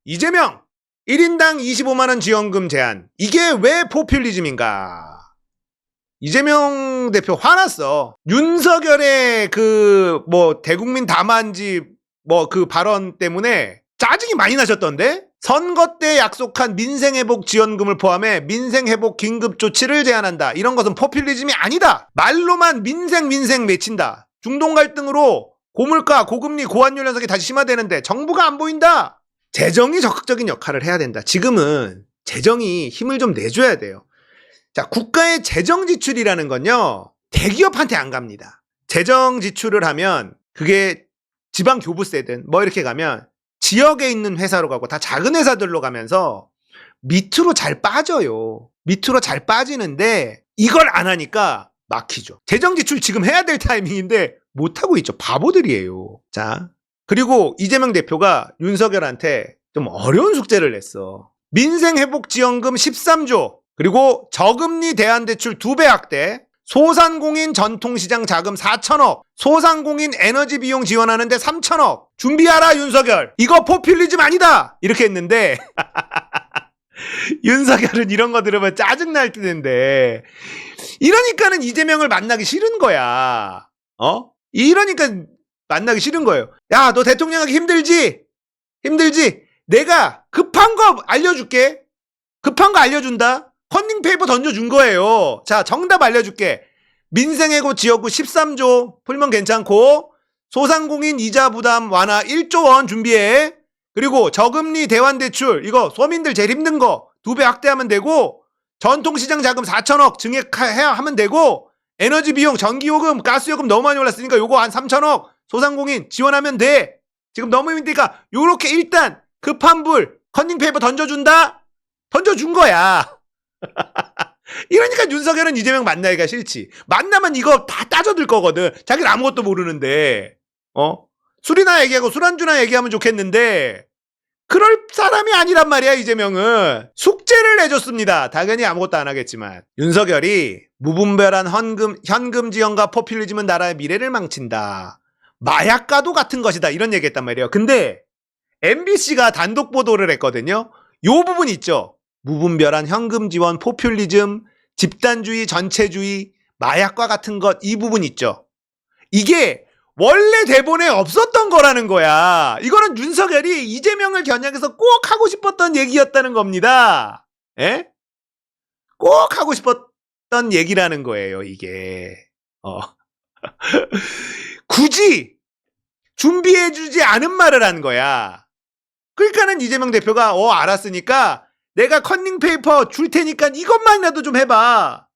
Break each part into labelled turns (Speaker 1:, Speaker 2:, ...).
Speaker 1: 이재명 1인당 25만원 지원금 제한. 이게 왜 포퓰리즘인가? 이재명 대표 화났어. 윤석열의 대국민 담화인지 그 발언 때문에 짜증이 많이 나셨던데? 선거 때 약속한 민생회복 지원금을 포함해 민생회복 긴급조치를 제안한다. 이런 것은 포퓰리즘이 아니다. 말로만 민생 외친다. 중동 갈등으로 고물가, 고금리, 고환율 현상이 다시 심화되는데 정부가 안 보인다. 재정이 적극적인 역할을 해야 된다. 지금은 재정이 힘을 좀 내줘야 돼요. 자, 국가의 재정 지출이라는 건요, 대기업한테 안 갑니다. 재정 지출을 하면 그게 지방 교부세든 이렇게 가면 지역에 있는 회사로 가고 다 작은 회사들로 가면서 밑으로 잘 빠져요. 밑으로 잘 빠지는데 이걸 안 하니까 막히죠. 재정 지출 지금 해야 될 타이밍인데 못하고 있죠. 바보들이에요. 자, 그리고 이재명 대표가 윤석열한테 좀 어려운 숙제를 냈어. 민생회복지원금 13조, 그리고 저금리 대안대출 2배 확대, 소상공인 전통시장 자금 4천억, 소상공인 에너지 비용 지원하는데 3천억 준비하라 윤석열. 이거 포퓰리즘 아니다. 이렇게 했는데 윤석열은 이런 거 들으면 짜증날 텐데, 이러니까는 이재명을 만나기 싫은 거야. 이러니까 만나기 싫은 거예요. 야, 너 대통령 하기 힘들지? 내가 급한 거 알려줄게. 급한 거 알려준다. 커닝페이퍼 던져준 거예요. 자, 정답 알려줄게. 민생해고 지역구 13조 풀면 괜찮고, 소상공인 이자 부담 완화 1조 원 준비해. 그리고 저금리 대환대출, 이거 서민들 제일 힘든 거 2배 확대하면 되고, 전통시장 자금 4천억 증액해야 하면 되고, 에너지 비용, 전기요금, 가스요금 너무 많이 올랐으니까 요거 한 3천억 소상공인 지원하면 돼. 지금 너무 힘드니까 요렇게 일단 급한 불 커닝페이퍼 던져준다? 던져준 거야. 이러니까 윤석열은 이재명 만나기가 싫지. 만나면 이거 다 따져들 거거든. 자기는 아무것도 모르는데. 술이나 얘기하고 술안주나 얘기하면 좋겠는데 그럴 사람이 아니란 말이야. 이재명은 숙제를 내줬습니다. 당연히 아무것도 안 하겠지만. 윤석열이 무분별한 현금 지원과 포퓰리즘은 나라의 미래를 망친다. 마약과도 같은 것이다. 이런 얘기했단 말이에요. 근데 MBC가 단독 보도를 했거든요. 요 부분 있죠. 무분별한 현금 지원, 포퓰리즘, 집단주의, 전체주의, 마약과 같은 것, 이 부분 있죠. 이게 원래 대본에 없었던 거라는 거야. 이거는 윤석열이 이재명을 겨냥해서 꼭 하고 싶었던 얘기였다는 겁니다. 예? 꼭 하고 싶었던 얘기라는 거예요, 이게. 굳이 준비해주지 않은 말을 한 거야. 그러니까는 이재명 대표가 알았으니까 내가 커닝페이퍼 줄 테니까 이것만이라도 좀 해봐.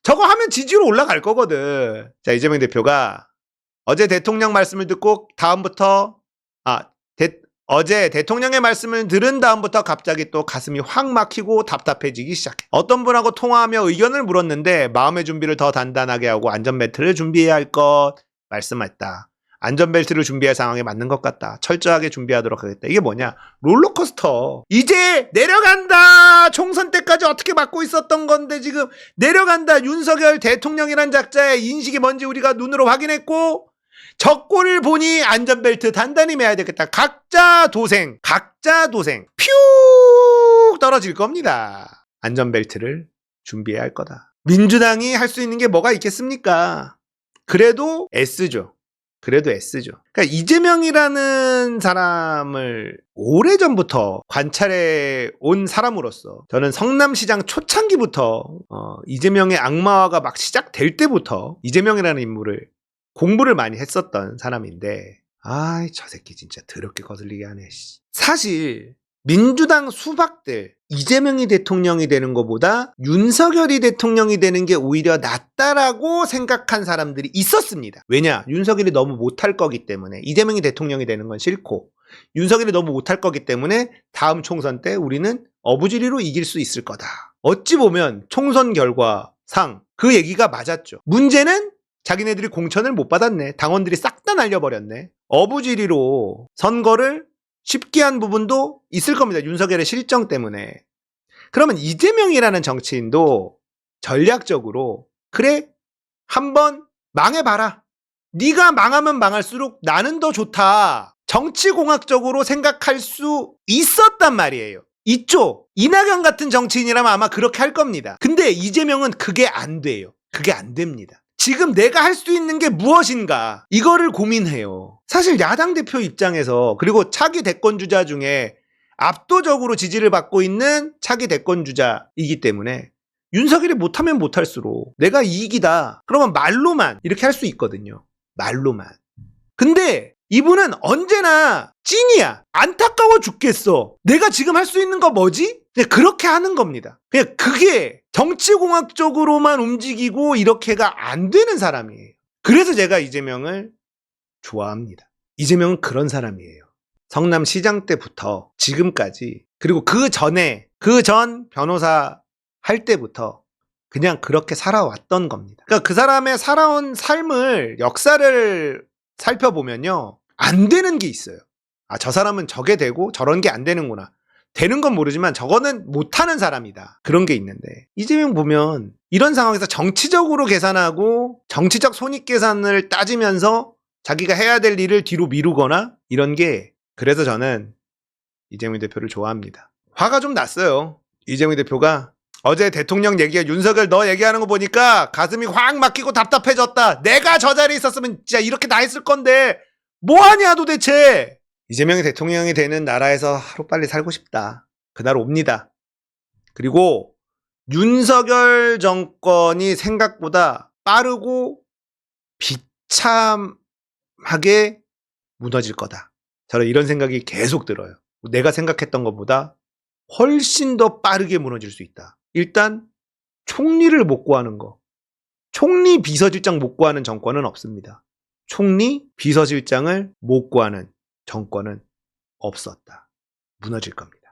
Speaker 1: 저거 하면 지지로 올라갈 거거든. 자, 이재명 대표가 어제 대통령 말씀을 듣고 어제 대통령의 말씀을 들은 다음부터 갑자기 또 가슴이 확 막히고 답답해지기 시작해. 어떤 분하고 통화하며 의견을 물었는데 마음의 준비를 더 단단하게 하고 안전벨트를 준비해야 할 것 말씀했다. 안전벨트를 준비할 상황에 맞는 것 같다. 철저하게 준비하도록 하겠다. 이게 뭐냐? 롤러코스터. 이제 내려간다. 총선 때까지 어떻게 막고 있었던 건데 지금 내려간다. 윤석열 대통령이란 작자의 인식이 뭔지 우리가 눈으로 확인했고, 적골을 보니 안전벨트 단단히 매야 되겠다. 각자 도생 퓨 떨어질 겁니다. 안전벨트를 준비해야 할 거다. 민주당이 할 수 있는 게 뭐가 있겠습니까? 그래도 S죠. 그러니까 이재명이라는 사람을 오래전부터 관찰해 온 사람으로서 저는 성남시장 초창기부터 이재명의 악마화가 막 시작될 때부터 이재명이라는 인물을 공부를 많이 했었던 사람인데, 저 새끼 진짜 더럽게 거슬리게 하네. 사실 민주당 수박들 이재명이 대통령이 되는 것보다 윤석열이 대통령이 되는 게 오히려 낫다라고 생각한 사람들이 있었습니다. 왜냐? 윤석열이 너무 못할 거기 때문에. 이재명이 대통령이 되는 건 싫고 윤석열이 너무 못할 거기 때문에 다음 총선 때 우리는 어부지리로 이길 수 있을 거다. 어찌 보면 총선 결과상 그 얘기가 맞았죠. 문제는 자기네들이 공천을 못 받았네. 당원들이 싹 다 날려버렸네. 어부지리로 선거를 쉽게 한 부분도 있을 겁니다. 윤석열의 실정 때문에. 그러면 이재명이라는 정치인도 전략적으로 그래, 한번 망해봐라. 네가 망하면 망할수록 나는 더 좋다. 정치공학적으로 생각할 수 있었단 말이에요. 이쪽 이낙연 같은 정치인이라면 아마 그렇게 할 겁니다. 근데 이재명은 그게 안 돼요. 그게 안 됩니다. 지금 내가 할 수 있는 게 무엇인가 이거를 고민해요. 사실 야당 대표 입장에서 그리고 차기 대권주자 중에 압도적으로 지지를 받고 있는 차기 대권주자이기 때문에 윤석열이 못하면 못할수록 내가 이익이다 그러면 말로만 이렇게 할 수 있거든요. 말로만. 근데 이분은 언제나 찐이야. 안타까워 죽겠어. 내가 지금 할 수 있는 거 뭐지? 그냥 그렇게 하는 겁니다. 그냥 그게 정치공학적으로만 움직이고 이렇게가 안 되는 사람이에요. 그래서 제가 이재명을 좋아합니다. 이재명은 그런 사람이에요. 성남시장 때부터 지금까지 그리고 그 전 변호사 할 때부터 그냥 그렇게 살아왔던 겁니다. 그러니까 그 사람의 살아온 삶을 역사를 살펴보면요. 안 되는 게 있어요. 아, 저 사람은 저게 되고 저런 게 안 되는구나. 되는 건 모르지만 저거는 못하는 사람이다. 그런 게 있는데 이재명 보면 이런 상황에서 정치적으로 계산하고 정치적 손익계산을 따지면서 자기가 해야 될 일을 뒤로 미루거나 이런 게 그래서 저는 이재명 대표를 좋아합니다. 화가 좀 났어요. 이재명 대표가 어제 대통령 얘기가 윤석열 너 얘기하는 거 보니까 가슴이 확 막히고 답답해졌다. 내가 저 자리에 있었으면 진짜 이렇게 다 했을 건데 뭐하냐 도대체. 이재명이 대통령이 되는 나라에서 하루빨리 살고 싶다. 그날 옵니다. 그리고 윤석열 정권이 생각보다 빠르고 비참하게 무너질 거다. 저는 이런 생각이 계속 들어요. 내가 생각했던 것보다 훨씬 더 빠르게 무너질 수 있다. 일단 총리를 못 구하는 거. 총리 비서실장 못 구하는 정권은 없습니다. 총리 비서실장을 못 구하는 정권은 없었다. 무너질 겁니다.